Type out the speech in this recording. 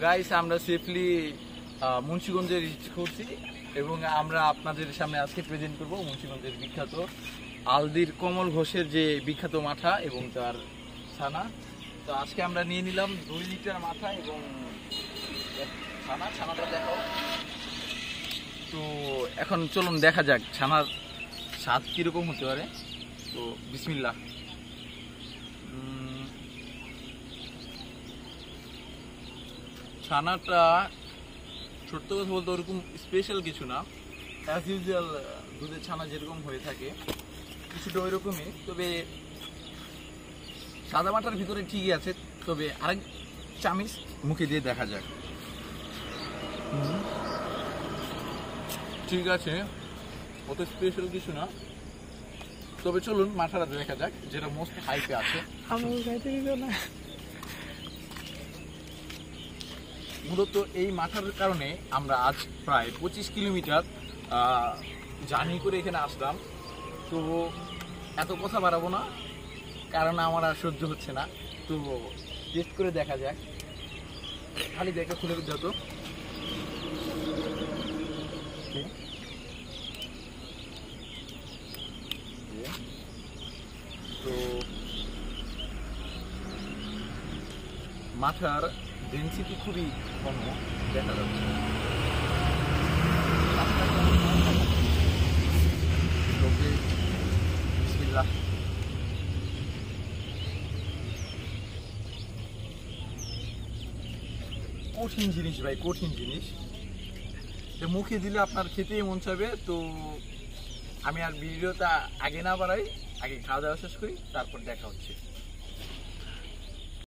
Guys আমরা safely মুন্সিগঞ্জে rich করছি এবং আমরা আপনাদের সামনে আজকে প্রেজেন্ট করব মুন্সিগঞ্জের বিখ্যাত আলদির কমল ঘোষের যে বিখ্যাত মাঠা এবং তার ছানা। তো আজকে আমরা নিয়ে নিলাম 2 লিটার মাঠা এবং ছানাটা দেখাও। তো এখন চলুন দেখা যাক ছানার স্বাদ কীরকম হতে পারে। তো বিসমিল্লাহ। ছানাটা সত্য কথা বলতে ওরকম স্পেশাল কিছু না, অ্যাজ ইউজুয়াল দুধের ছানা যেরকম হয়ে থাকে কিছুটা ওই রকমই, তবে সাদা মাটার ভিতরে ঠিকই আছে। তবে আরেক চামিচ মুখে দিয়ে দেখা যাক। ঠিক আছে, অত স্পেশাল কিছু না, তবে চলুন মাঠাটা দেখা যাক যেটা মোস্ট হাইপে আছে। মূলত এই মাঠার কারণে আমরা আজ প্রায় 25 কিলোমিটার জার্নি করে এখানে আসলাম। তো এত কথা বাড়াবো না, কারণ আমার আর সহ্য হচ্ছে না। তো টেস্ট করে দেখা যাক, খালি দেখা খুলে যত। তো মাথার ডেন্সিটি খুবই কম দেখা যাচ্ছে। কঠিন জিনিস ভাই, কঠিন জিনিস, মুখে দিলে আপনার খেতেই মন চাইবে। তো আমি আর ভিডিওটা আগে না বাড়াই, আগে খাওয়া দাওয়া শেষ করি, তারপর দেখা হচ্ছে।